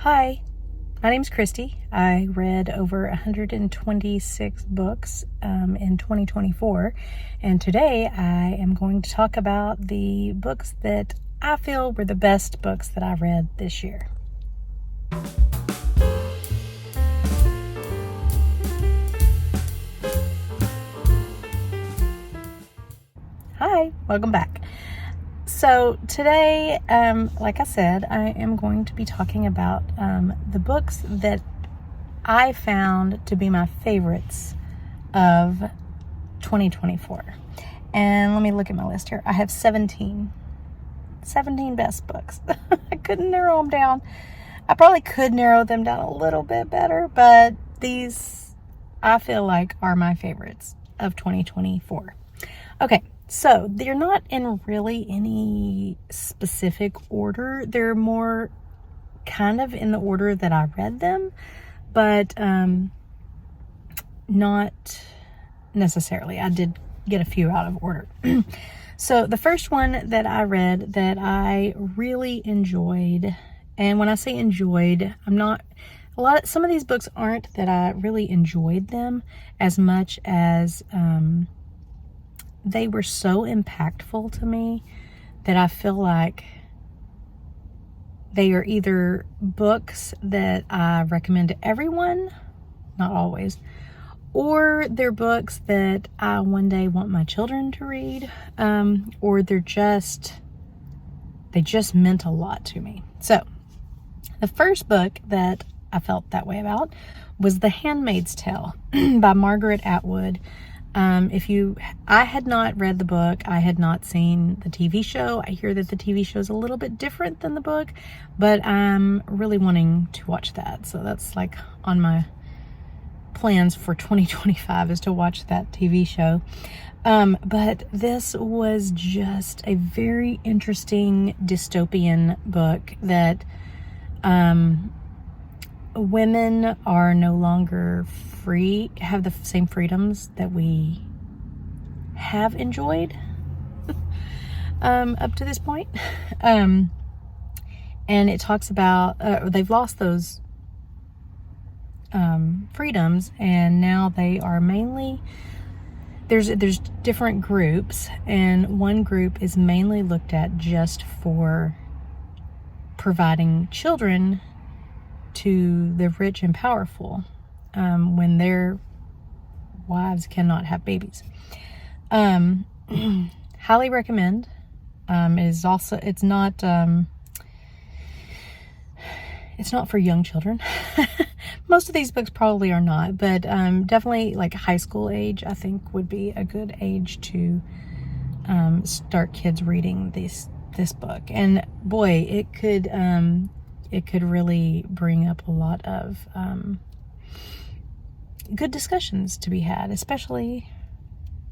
Hi, my name's Christy. I read over 126 books in 2024, and today I am going to talk about the books that I feel were the best books that I read this year. Hi, welcome back. So today, like I said, I am going to be talking about the books that I found to be my favorites of 2024. And let me look at my list here. I have 17 best books. I couldn't narrow them down. I probably could narrow them down a little bit better, but these I feel like are my favorites of 2024. Okay. So they're not in really any specific order. They're more kind of in the order that I read them, but not necessarily. I did get a few out of order. So the first one that I read that I really enjoyed, and when I say enjoyed, some of these books aren't that I really enjoyed them as much as they were so impactful to me that I feel like they are either books that I recommend to everyone, not always, or they're books that I one day want my children to read, or they just meant a lot to me. So the first book that I felt that way about was The Handmaid's Tale by Margaret Atwood. I had not read the book. I had not seen the TV show. I hear that the TV show is a little bit different than the book, but I'm really wanting to watch that. So that's like on my plans for 2025 is to watch that TV show. But this was just a very interesting dystopian book that, women are no longer free, have the same freedoms that we have enjoyed up to this point. And it talks about they've lost those freedoms, and now they are mainly there's different groups, and one group is mainly looked at just for providing children to the rich and powerful when their wives cannot have babies. Highly recommend. It's not for young children. Most of these books probably are not, but definitely like high school age I think would be a good age to start kids reading this book. And boy, it could really bring up a lot of good discussions to be had, especially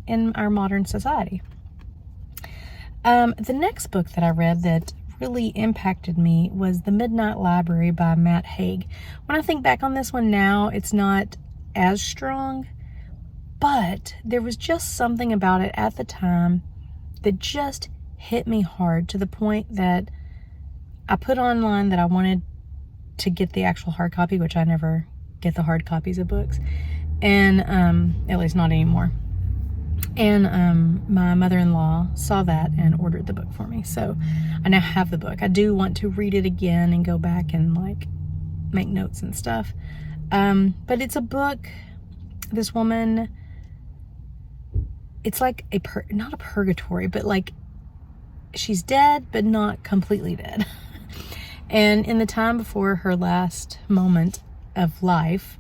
in our modern society. The next book that I read that really impacted me was The Midnight Library by Matt Haig. When I think back on this one now, it's not as strong, but there was just something about it at the time that just hit me hard to the point that I put online that I wanted to get the actual hard copy, which I never get the hard copies of books, and at least not anymore. And my mother-in-law saw that and ordered the book for me, so I now have the book. I do want to read it again and go back and like make notes and stuff, but it's a book. This woman, it's like not a purgatory, but like she's dead but not completely dead. And in the time before her last moment of life,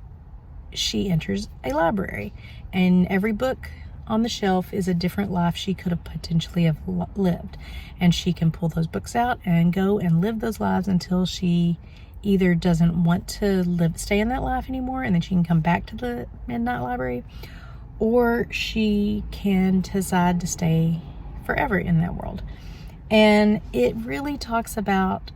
she enters a library, and every book on the shelf is a different life she could have potentially have lived, and she can pull those books out and go and live those lives until she either doesn't want to stay in that life anymore, and then she can come back to the Midnight Library, or she can decide to stay forever in that world. And it really talks about,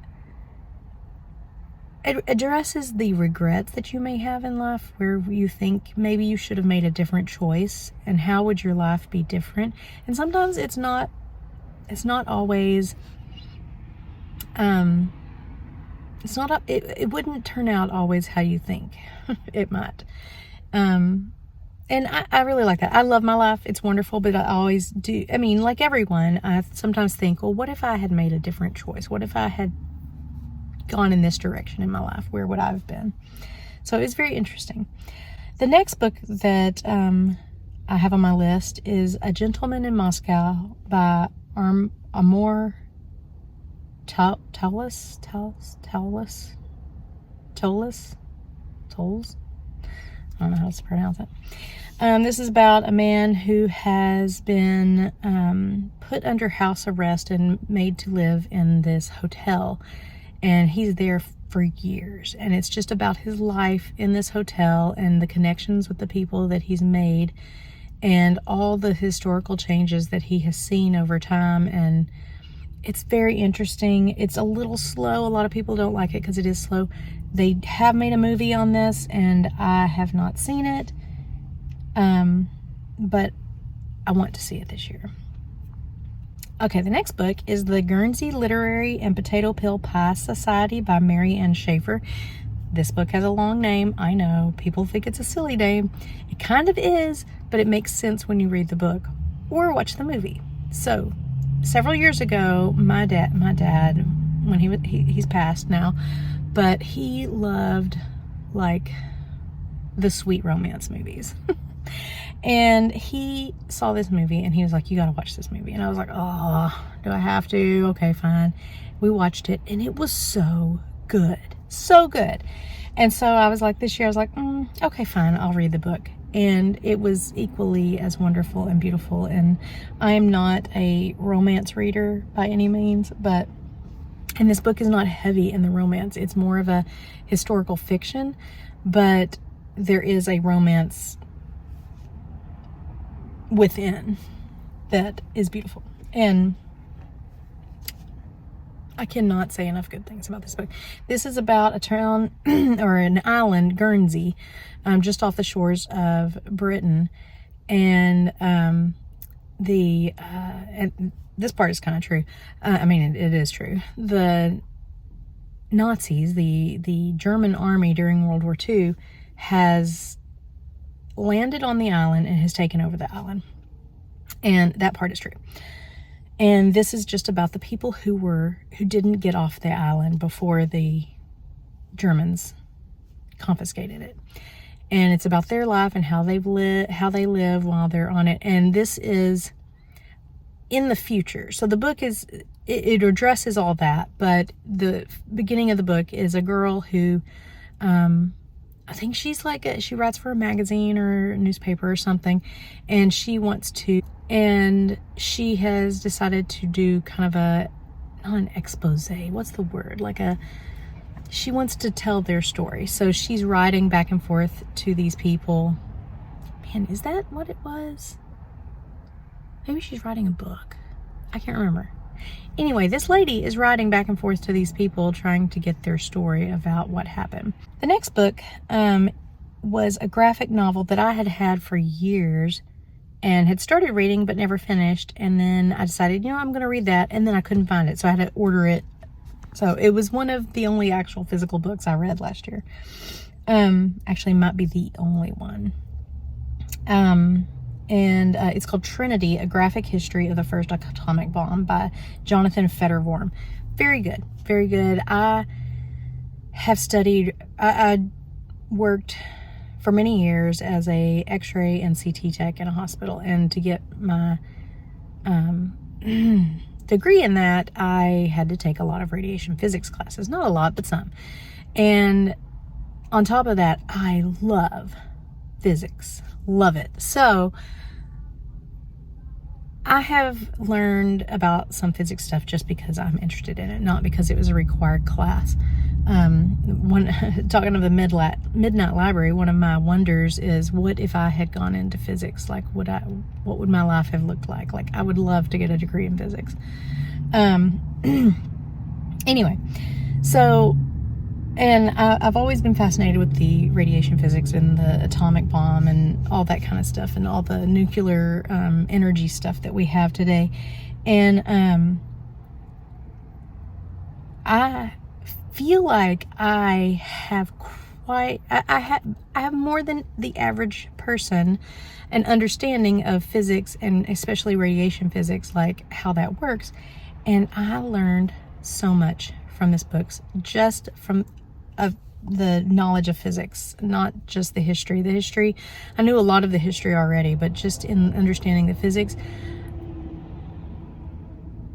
it addresses the regrets that you may have in life where you think maybe you should have made a different choice, and how would your life be different. And sometimes it's not always it's not, it wouldn't turn out always how you think it might. And I really like that. I love my life. It's wonderful, but I always do. I mean, like everyone, I sometimes think, well, what if I had made a different choice? What if I had gone in this direction in my life? Where would I have been? So it's very interesting. The next book that I have on my list is A Gentleman in Moscow by Amor Tolls. I don't know how to pronounce it. This is about a man who has been put under house arrest and made to live in this hotel. And he's there for years. And it's just about his life in this hotel and the connections with the people that he's made and all the historical changes that he has seen over time. And it's very interesting. It's a little slow. A lot of people don't like it because it is slow. They have made a movie on this, and I have not seen it, but I want to see it this year. Okay, the next book is The Guernsey Literary and Potato Pill Pie Society by Mary Ann Schaefer. This book has a long name. I know, people think it's a silly name. It kind of is, but it makes sense when you read the book or watch the movie. So, several years ago, my dad, when he's passed now, but he loved, like, the sweet romance movies. And he saw this movie, and he was like, you gotta watch this movie. And I was like, oh, do I have to? Okay, fine. We watched it, and it was so good. So good. And so I was like, this year, I was like, okay, fine, I'll read the book. And it was equally as wonderful and beautiful. And I am not a romance reader by any means, and this book is not heavy in the romance. It's more of a historical fiction, but there is a romance within that is beautiful. And I cannot say enough good things about this book. This is about a town or an island, Guernsey, just off the shores of Britain. And and this part is kind of true. I mean, it is true. The Nazis, the German army during World War II, has landed on the island and has taken over the island. And that part is true. And this is just about the people who didn't get off the island before the Germans confiscated it. And it's about their life and how they live while they're on it. And this is in the future. So the book it addresses all that, but the beginning of the book is a girl who, I think she's she writes for a magazine or a newspaper or something, and she has decided to do kind of not an expose, what's the word? She wants to tell their story. So she's writing back and forth to these people. Man, is that what it was? Maybe she's writing a book. I can't remember. Anyway, this lady is writing back and forth to these people trying to get their story about what happened. The next book was a graphic novel that I had for years and had started reading but never finished. And then I decided, I'm going to read that. And then I couldn't find it, so I had to order it. So it was one of the only actual physical books I read last year. Actually, might be the only one. And it's called Trinity, A Graphic History of the First Atomic Bomb by Jonathan Federworm. Very good. Very good. I worked for many years as a x-ray and CT tech in a hospital. And to get my degree in that, I had to take a lot of radiation physics classes. Not a lot, but some. And on top of that, I love physics. Love it. So I have learned about some physics stuff just because I'm interested in it, not because it was a required class. Talking of the Midnight Library, one of my wonders is, what if I had gone into physics? What would my life have looked like? I would love to get a degree in physics. Anyway, so, and I've always been fascinated with the radiation physics and the atomic bomb and all that kind of stuff and all the nuclear energy stuff that we have today. And I feel like I have I have more than the average person an understanding of physics, and especially radiation physics, like how that works. And I learned so much from this book, just from the knowledge of physics, not just the history. The history, I knew a lot of the history already, but just in understanding the physics.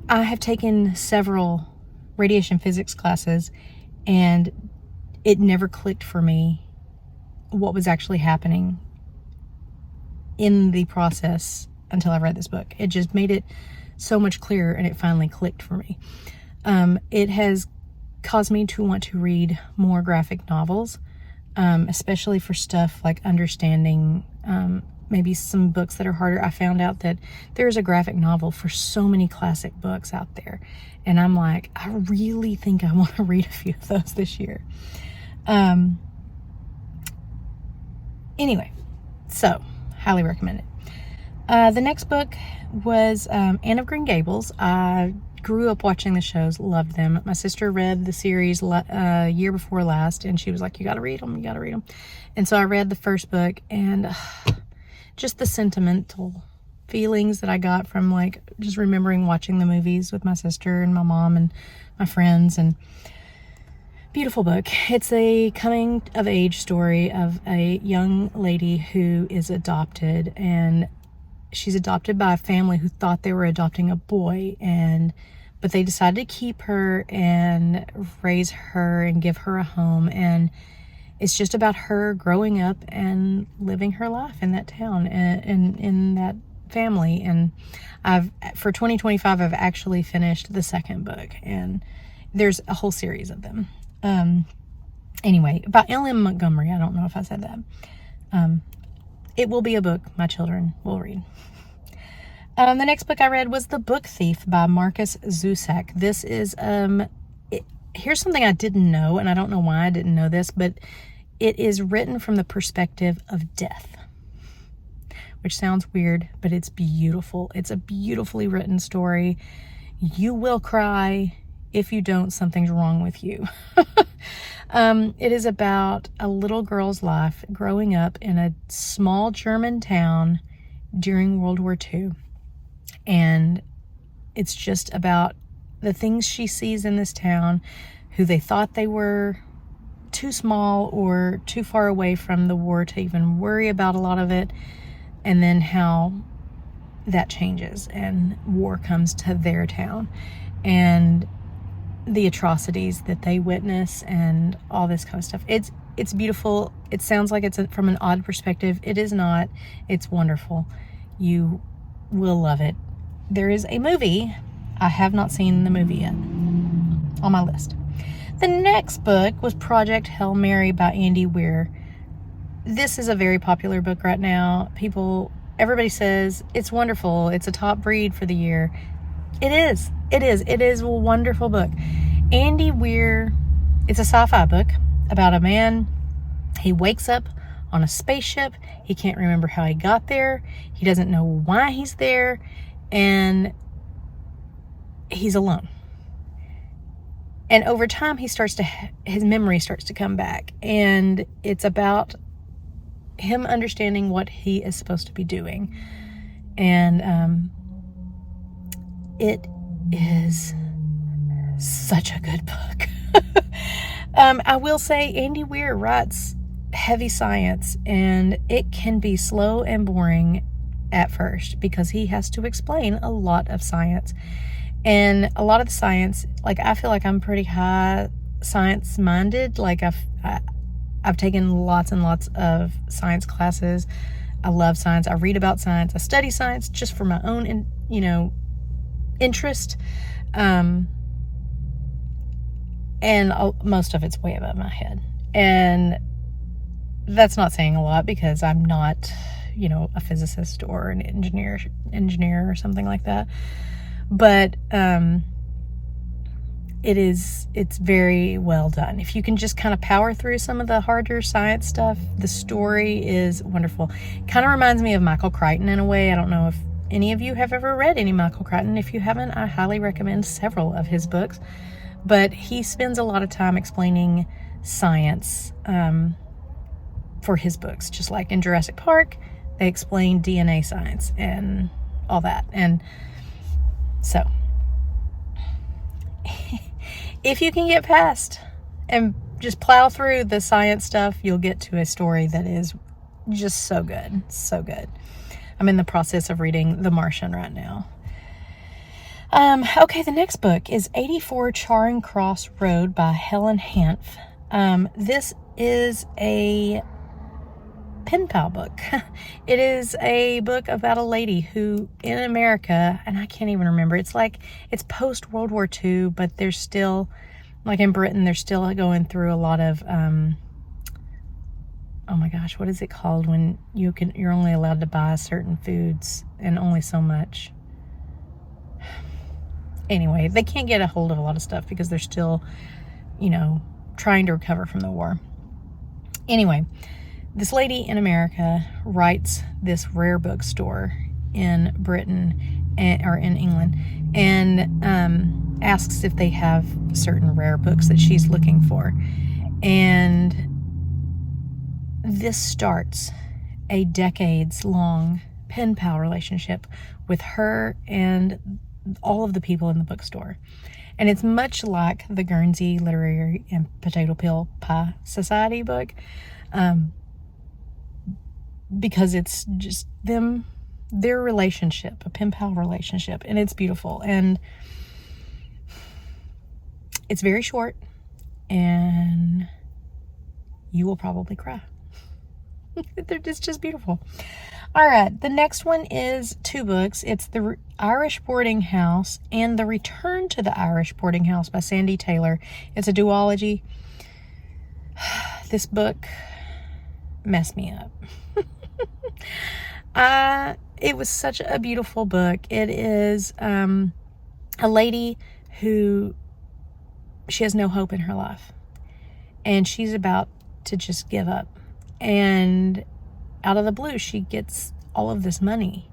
I have taken several radiation physics classes, and it never clicked for me what was actually happening in the process until I read this book. It just made it so much clearer, and it finally clicked for me. It has caused me to want to read more graphic novels, especially for stuff like understanding maybe some books that are harder. I found out that there's a graphic novel for so many classic books out there, and I'm like, I really think I want to read a few of those this year. Anyway, so highly recommend it. The next book was Anne of Green Gables. I grew up watching the shows, loved them. My sister read the series year before last, and she was like, you gotta read them, you gotta read them. And so I read the first book, and just the sentimental feelings that I got from like just remembering watching the movies with my sister and my mom and my friends. And beautiful book. It's a coming of age story of a young lady who is adopted, and she's adopted by a family who thought they were adopting a boy, but they decided to keep her and raise her and give her a home. And it's just about her growing up and living her life in that town and in that family. And for 2025, I've actually finished the second book, and there's a whole series of them. Anyway, by Ellen Montgomery. I don't know if I said that. It will be a book my children will read. The next book I read was The Book Thief by Marcus Zusak. This is, here's something I didn't know, and I don't know why I didn't know this, but it is written from the perspective of death, which sounds weird, but it's beautiful. It's a beautifully written story. You will cry. If you don't, something's wrong with you. It is about a little girl's life growing up in a small German town during World War II. And it's just about the things she sees in this town, who they thought they were too small or too far away from the war to even worry about a lot of it, and then how that changes and war comes to their town, and the atrocities that they witness and all this kind of stuff. It's beautiful. It sounds like it's from an odd perspective. It is not. It's wonderful. You will love it. There is a movie. I have not seen the movie yet on my list. The next book was Project Hail Mary by Andy Weir. This is a very popular book right now. Everybody says it's wonderful. It's a top read for the year. It is. It is a wonderful book. Andy Weir, it's a sci-fi book about a man. He wakes up on a spaceship. He can't remember how he got there. He doesn't know why he's there. And he's alone. And over time, his memory starts to come back. And it's about him understanding what he is supposed to be doing. And it is such a good book. I will say Andy Weir writes heavy science, and it can be slow and boring at first because he has to explain a lot of science. And a lot of the science, like, I feel like I'm pretty high science minded. Like I've taken lots and lots of science classes. I love science. I read about science. I study science just for my own, interest. And most of it's way above my head. And that's not saying a lot because I'm not, a physicist or an engineer or something like that. But it's very well done. If you can just kind of power through some of the harder science stuff, the story is wonderful. Kind of reminds me of Michael Crichton in a way. I don't know if any of you have ever read any Michael Crichton. If you haven't, I highly recommend several of his books. But he spends a lot of time explaining science for his books. Just like in Jurassic Park, they explain DNA science and all that. And so, if you can get past and just plow through the science stuff, you'll get to a story that is just so good. So good. I'm in the process of reading The Martian right now. Okay, the next book is 84 Charing Cross Rd by Helen Hanff. This is a pen pal book. It is a book about a lady who in America, and I can't even remember, it's post World War II, but there's still, like in Britain, they're still going through a lot of, oh my gosh, what is it called when you're only allowed to buy certain foods and only so much? Anyway, they can't get a hold of a lot of stuff because they're still, trying to recover from the war. Anyway, this lady in America writes this rare bookstore in Britain or in England and asks if they have certain rare books that she's looking for. And this starts a decades-long pen pal relationship with her and all of the people in the bookstore. And it's much like the Guernsey Literary and Potato Peel Pie Society book, because it's just their relationship, a pen pal relationship, and it's beautiful. And it's very short, and you will probably cry. It's just beautiful. All right, the next one is 2 books. It's The Irish Boarding House and The Return to the Irish Boarding House by Sandy Taylor. It's a duology. This book messed me up. It was such a beautiful book. It is a lady who, she has no hope in her life. And she's about to just give up. And out of the blue, she gets all of this money.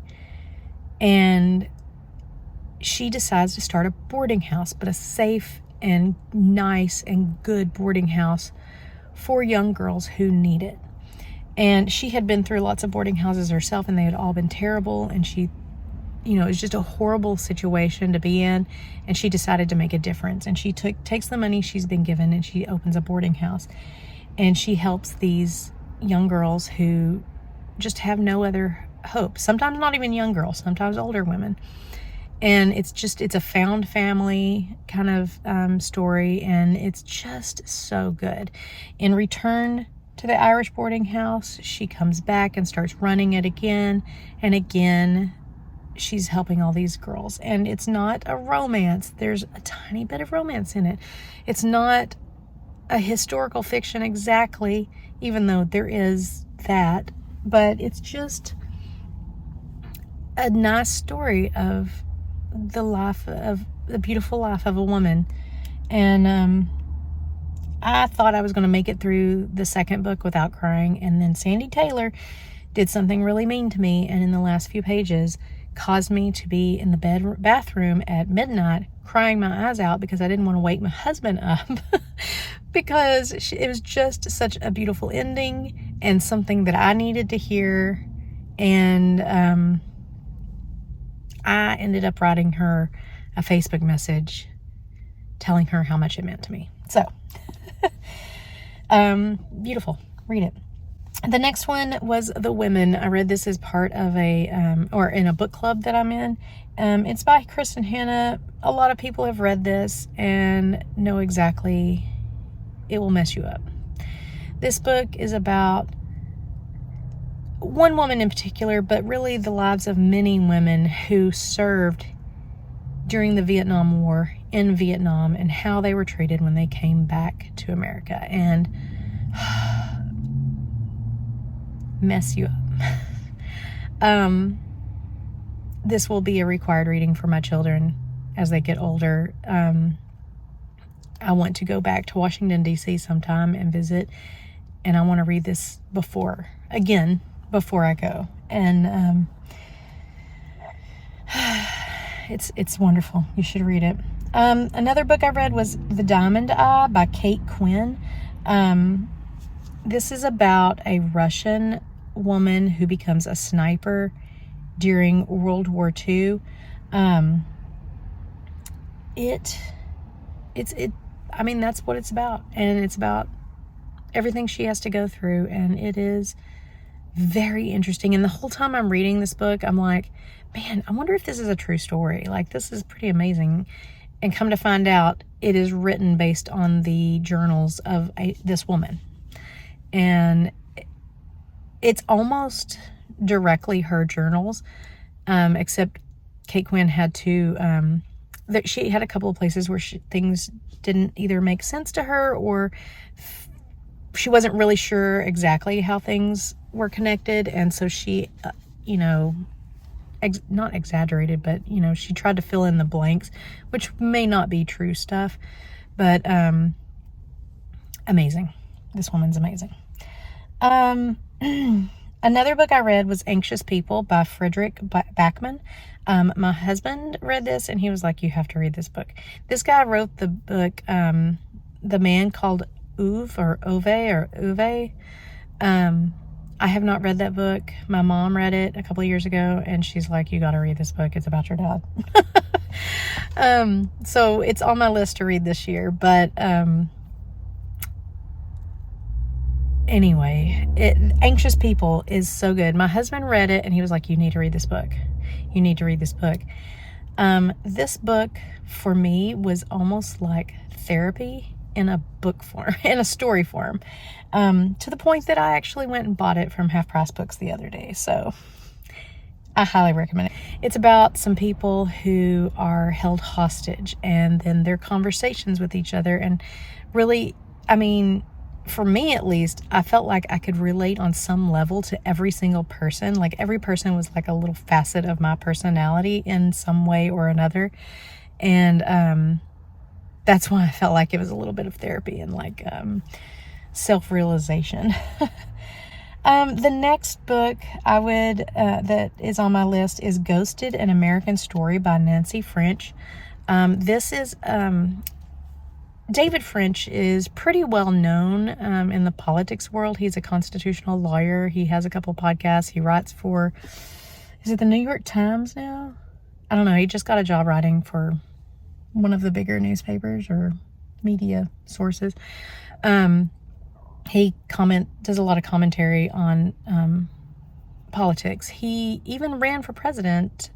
And she decides to start a boarding house, but a safe and nice and good boarding house for young girls who need it. And she had been through lots of boarding houses herself, and they had all been terrible. And she, it was just a horrible situation to be in. And she decided to make a difference. And she takes the money she's been given, and she opens a boarding house. And she helps these young girls who just have no other hope. Sometimes not even young girls, sometimes older women. And it's a found family kind of story, and it's just so good. In Return to the Irish Boarding House, she comes back and starts running it again, and again she's helping all these girls. And it's not a romance. There's a tiny bit of romance in it. It's not a historical fiction exactly, even though there is that, but it's just a nice story of the beautiful life of a woman. And I thought I was going to make it through the second book without crying, and then Sandy Taylor did something really mean to me, and in the last few pages caused me to be in the bathroom at midnight crying my eyes out because I didn't want to wake my husband up because it was just such a beautiful ending and something that I needed to hear. And I ended up writing her a Facebook message telling her how much it meant to me. So beautiful. Read it. The next one was The Women. I read this as part of or in a book club that I'm in. It's by Kristen Hanna. A lot of people have read this and know exactly it will mess you up. This book is about one woman in particular, but really the lives of many women who served during the Vietnam War in Vietnam and how they were treated when they came back to America. And mess you up. This will be a required reading for my children as they get older. I want to go back to Washington, D.C. sometime and visit, and I want to read this before I go. And it's wonderful. You should read it. Another book I read was The Diamond Eye by Kate Quinn. This is about a Russian woman who becomes a sniper during World War II. I mean, that's what it's about. And it's about everything she has to go through. And it is very interesting. And the whole time I'm reading this book, I'm like, man, I wonder if this is a true story. Like, this is pretty amazing. And come to find out, it is written based on the journals of this woman. And it's almost directly her journals, except Kate Quinn had to, that she had a couple of places where things didn't either make sense to her, or she wasn't really sure exactly how things were connected. And so she, not exaggerated, but, she tried to fill in the blanks, which may not be true stuff, but amazing. This woman's amazing. Another book I read was Anxious People by Frederick Backman. My husband read this and he was like, you have to read this book. This guy wrote the book, The Man Called Uwe. I have not read that book. My mom read it a couple of years ago and she's like, you got to read this book. It's about your dad. So it's on my list to read this year, but, anyway, Anxious People is so good. My husband read it and he was like, you need to read this book. You need to read this book. This book for me was almost like therapy in a book form, in a story form, to the point that I actually went and bought it from Half Price Books the other day. So I highly recommend it. It's about some people who are held hostage and then their conversations with each other. And really, I mean, for me at least, I felt like I could relate on some level to every single person. Like, every person was like a little facet of my personality in some way or another. And that's why I felt like it was a little bit of therapy and like self-realization. The next book I would that is on my list is Ghosted: An American Story by Nancy French. This is David French is pretty well known in the politics world. He's a constitutional lawyer. He has a couple podcasts. He writes for, is it the New York Times now? I don't know. He just got a job writing for one of the bigger newspapers or media sources. He does a lot of commentary on politics. He even ran for president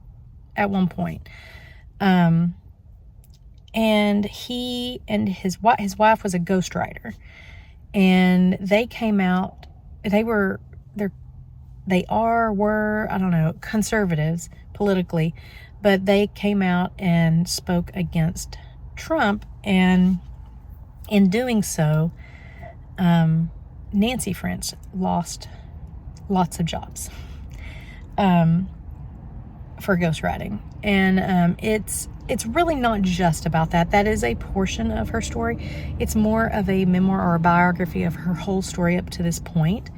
at one point. And he and his wife was a ghostwriter, and they came out, they were I don't know, conservatives politically, but they came out and spoke against Trump, and in doing so, Nancy French lost lots of jobs for ghostwriting. And it's really not just about that. That is a portion of her story. It's more of a memoir or a biography of her whole story up to this point.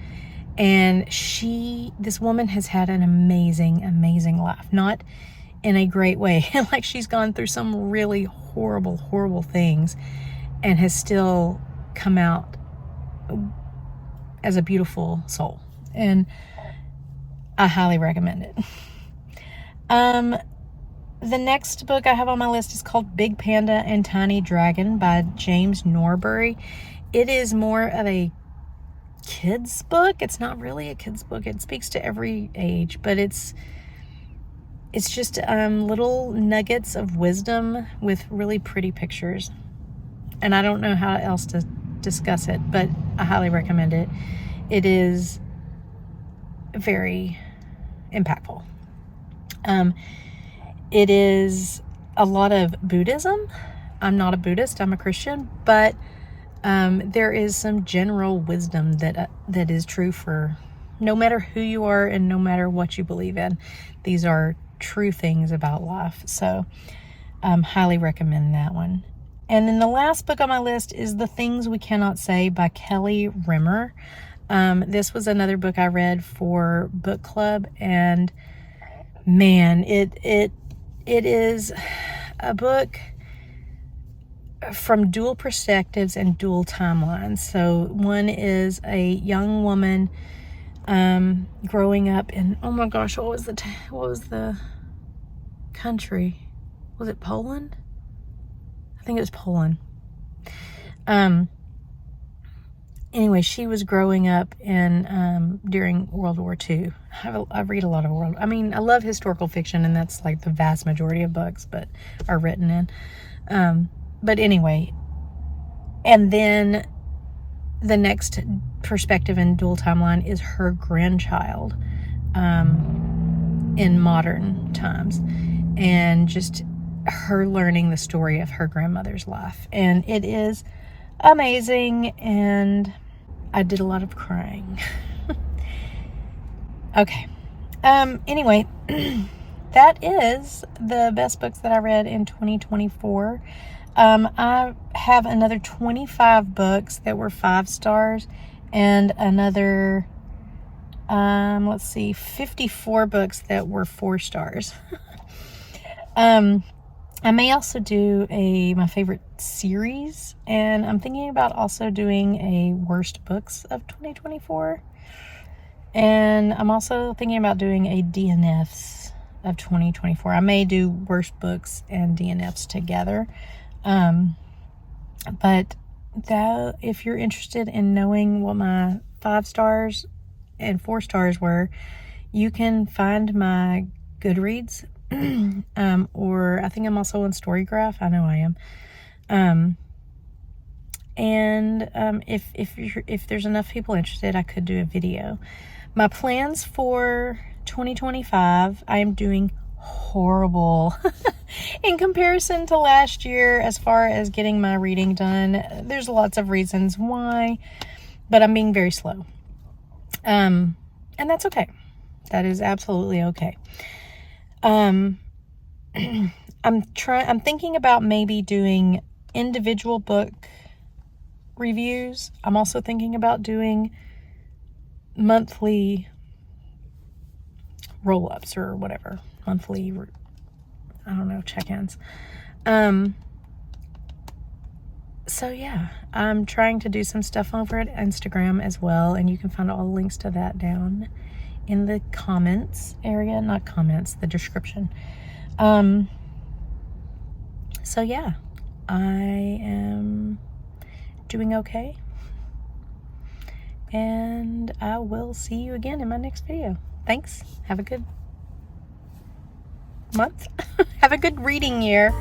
And this woman has had an amazing, amazing life. Not in a great way. Like, she's gone through some really horrible, horrible things and has still come out as a beautiful soul. And I highly recommend it. The next book I have on my list is called Big Panda and Tiny Dragon by James Norbury. It is more of a kid's book. It's not really a kid's book. It speaks to every age, but it's just little nuggets of wisdom with really pretty pictures. And I don't know how else to discuss it, but I highly recommend it. It is very impactful. It is a lot of Buddhism. I'm not a Buddhist, I'm a Christian, but there is some general wisdom that is true for no matter who you are and no matter what you believe in. These are true things about life. So highly recommend that one. And then the last book on my list is The Things We Cannot Say by Kelly Rimmer. This was another book I read for book club, and man, it is a book from dual perspectives and dual timelines. So one is a young woman growing up in, oh my gosh, what was the country? Was it Poland? I think it was Poland. Anyway, she was growing up in during World War II. I read a lot of I love historical fiction, and that's like the vast majority of books but are written in. But anyway, and then the next perspective in dual timeline is her grandchild in modern times, and just her learning the story of her grandmother's life. And it is amazing, and I did a lot of crying. Okay. Anyway, that is the best books that I read in 2024. I have another 25 books that were 5 stars, and another 54 books that were 4 stars. I may also do my favorite series, and I'm thinking about also doing a worst books of 2024. And I'm also thinking about doing a DNFs of 2024. I may do worst books and DNFs together. But if you're interested in knowing what my 5 stars and 4 stars were, you can find my Goodreads. Or I think I'm also on StoryGraph. I know I am. If there's enough people interested, I could do a video. My plans for 2025, I am doing horrible in comparison to last year as far as getting my reading done. There's lots of reasons why, but I'm being very slow. And that's okay. That is absolutely okay. I'm thinking about maybe doing individual book reviews. I'm also thinking about doing monthly roll-ups or whatever. Monthly, I don't know, check-ins. So yeah, I'm trying to do some stuff over at Instagram as well, and you can find all the links to that down in the comments area. Not comments, the description. So yeah, I am doing okay, and I will see you again in my next video. Thanks. Have a good month. Have a good reading year.